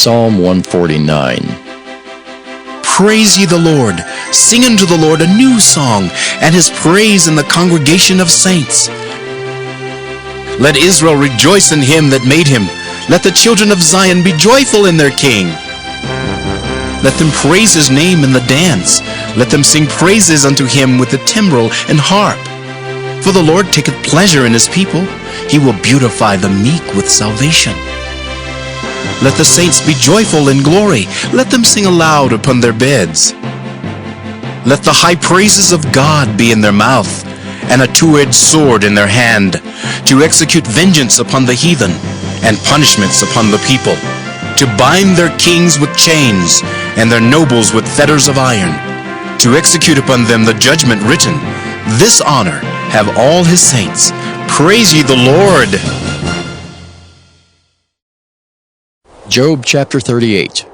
Psalm 149. Praise ye the Lord. Sing unto the Lord a new song, and his praise in the congregation of saints. Let Israel rejoice in him that made him. Let the children of Zion be joyful in their king. Let them praise his name in the dance. Let them sing praises unto him with the timbrel and harp. For the Lord taketh pleasure in his people. He will beautify the meek with salvation. Let the saints be joyful in glory. Let them sing aloud upon their beds. Let the high praises of God be in their mouth, and a two-edged sword in their hand, to execute vengeance upon the heathen, and punishments upon the people, to bind their kings with chains, and their nobles with fetters of iron, to execute upon them the judgment written. This honor have all his saints. Praise ye the Lord. Job chapter 38.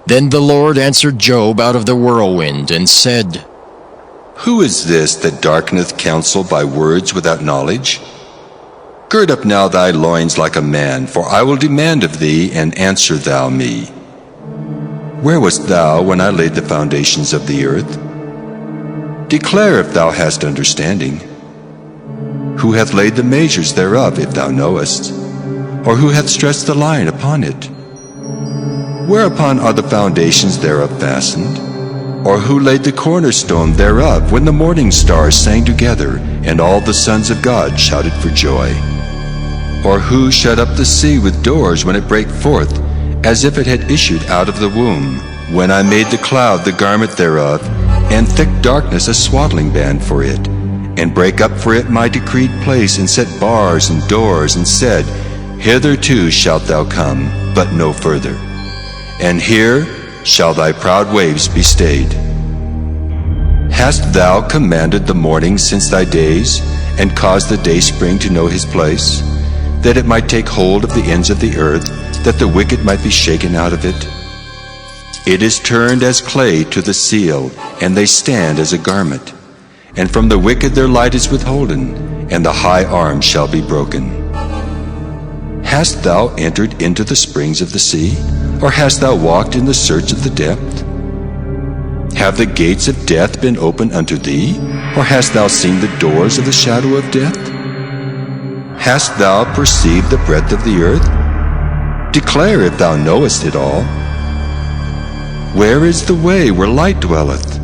Then the Lord answered Job out of the whirlwind, and said, Who is this that darkeneth counsel by words without knowledge? Gird up now thy loins like a man, for I will demand of thee, and answer thou me. Where wast thou when I laid the foundations of the earth? Declare if thou hast understanding. Who hath laid the measures thereof, if thou knowest? Or who hath stretched the line upon it? Whereupon are the foundations thereof fastened? Or who laid the cornerstone thereof, when the morning stars sang together, and all the sons of God shouted for joy? Or who shut up the sea with doors when it brake forth, as if it had issued out of the womb? When I made the cloud the garment thereof, and thick darkness a swaddling band for it, and brake up for it my decreed place, and set bars and doors, and said, Hitherto shalt thou come, but no further. And here shall thy proud waves be stayed. Hast thou commanded the morning since thy days, and caused the dayspring to know his place, that it might take hold of the ends of the earth, that the wicked might be shaken out of it? It is turned as clay to the seal, and they stand as a garment. And from the wicked their light is withholden, and the high arm shall be broken. Hast thou entered into the springs of the sea, or hast thou walked in the search of the depth? Have the gates of death been opened unto thee, or hast thou seen the doors of the shadow of death? Hast thou perceived the breadth of the earth? Declare if thou knowest it all. Where is the way where light dwelleth?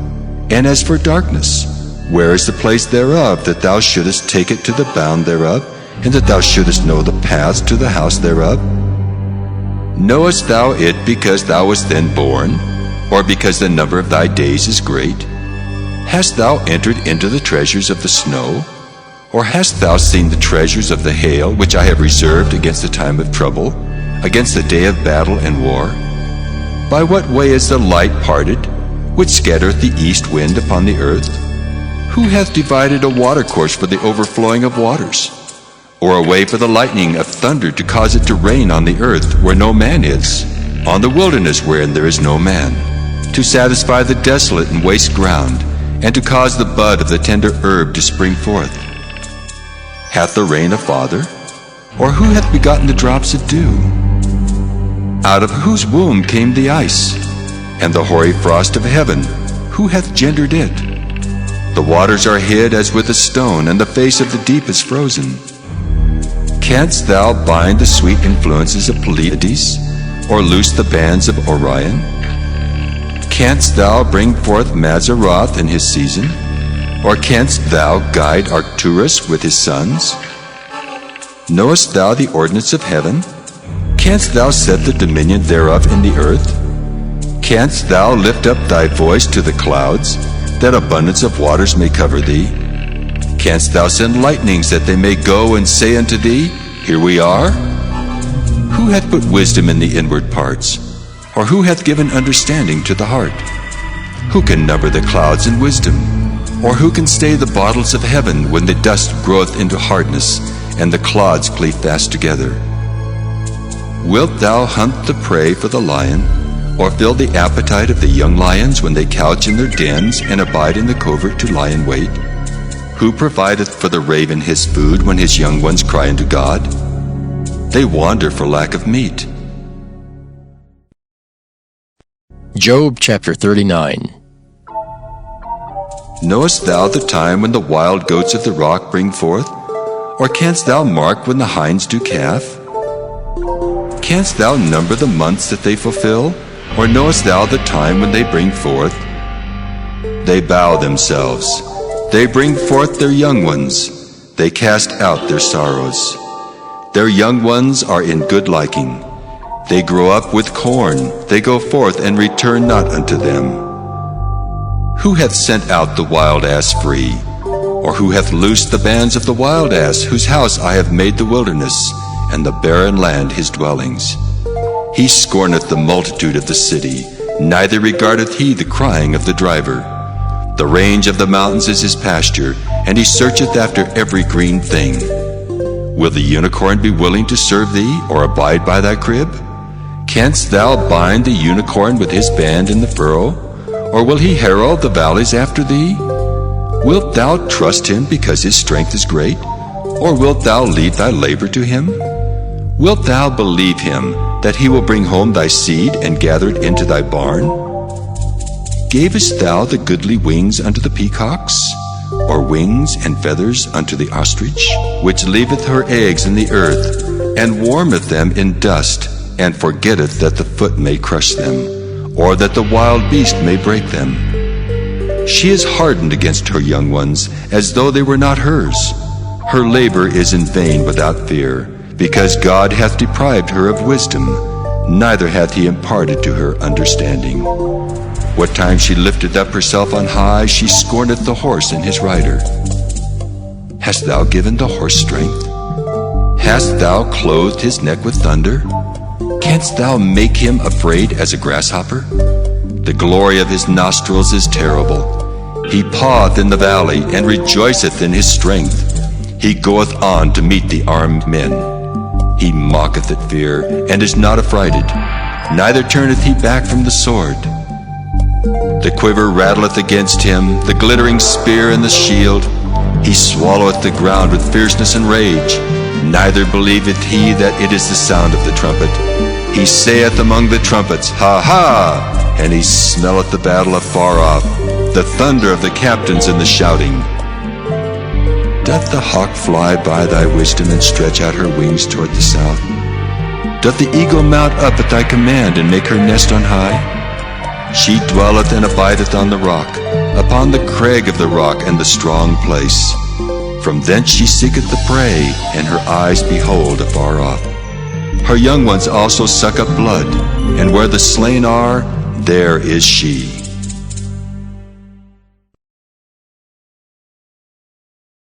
And as for darkness, where is the place thereof, that thou shouldest take it to the bound thereof, and that thou shouldest know the paths to the house thereof? Knowest thou it because thou wast then born, or because the number of thy days is great? Hast thou entered into the treasures of the snow? Or hast thou seen the treasures of the hail, which I have reserved against the time of trouble, against the day of battle and war? By what way is the light parted, which scattereth the east wind upon the earth? Who hath divided a watercourse for the overflowing of waters? Or a way for the lightning of thunder to cause it to rain on the earth where no man is, on the wilderness wherein there is no man, to satisfy the desolate and waste ground, and to cause the bud of the tender herb to spring forth? Hath the rain a father? Or who hath begotten the drops of dew? Out of whose womb came the ice, and the hoary frost of heaven? Who hath gendered it? The waters are hid as with a stone, and the face of the deep is frozen. Canst thou bind the sweet influences of Pleiades, or loose the bands of Orion? Canst thou bring forth Mazzaroth in his season? Or canst thou guide Arcturus with his sons? Knowest thou the ordinance of heaven? Canst thou set the dominion thereof in the earth? Canst thou lift up thy voice to the clouds, that abundance of waters may cover thee? Canst thou send lightnings, that they may go and say unto thee, Here we are? Who hath put wisdom in the inward parts? Or who hath given understanding to the heart? Who can number the clouds in wisdom? Or who can stay the bottles of heaven, when the dust groweth into hardness, and the clods cleave fast together? Wilt thou hunt the prey for the lion, or fill the appetite of the young lions, when they couch in their dens, and abide in the covert to lie in wait? Who provideth for the raven his food, when his young ones cry unto God? They wander for lack of meat. Job chapter 39. Knowest thou the time when the wild goats of the rock bring forth? Or canst thou mark when the hinds do calf? Canst thou number the months that they fulfill? Or knowest thou the time when they bring forth? They bow themselves. They bring forth their young ones. They cast out their sorrows. Their young ones are in good liking. They grow up with corn. They go forth and return not unto them. Who hath sent out the wild ass free? Or who hath loosed the bands of the wild ass, whose house I have made the wilderness, and the barren land his dwellings? He scorneth the multitude of the city, neither regardeth he the crying of the driver. The range of the mountains is his pasture, and he searcheth after every green thing. Will the unicorn be willing to serve thee, or abide by thy crib? Canst thou bind the unicorn with his band in the furrow? Or will he herald the valleys after thee? Wilt thou trust him because his strength is great? Or wilt thou leave thy labor to him? Wilt thou believe him that he will bring home thy seed and gather it into thy barn? Gavest thou the goodly wings unto the peacocks? Or wings and feathers unto the ostrich, which leaveth her eggs in the earth, and warmeth them in dust, and forgetteth that the foot may crush them, or that the wild beast may break them? She is hardened against her young ones, as though they were not hers. Her labor is in vain without fear, because God hath deprived her of wisdom, neither hath he imparted to her understanding. What time she lifteth up herself on high, she scorneth the horse and his rider. Hast thou given the horse strength? Hast thou clothed his neck with thunder? Canst thou make him afraid as a grasshopper? The glory of his nostrils is terrible. He paweth in the valley, and rejoiceth in his strength. He goeth on to meet the armed men. He mocketh at fear, and is not affrighted, neither turneth he back from the sword. The quiver rattleth against him, the glittering spear and the shield. He swalloweth the ground with fierceness and rage, neither believeth he that it is the sound of the trumpet. He saith among the trumpets, Ha ha! And he smelleth the battle afar off, the thunder of the captains and the shouting. Doth the hawk fly by thy wisdom, and stretch out her wings toward the south? Doth the eagle mount up at thy command, and make her nest on high? She dwelleth and abideth on the rock, upon the crag of the rock and the strong place. From thence she seeketh the prey, and her eyes behold afar off. Her young ones also suck up blood, and where the slain are, there is she.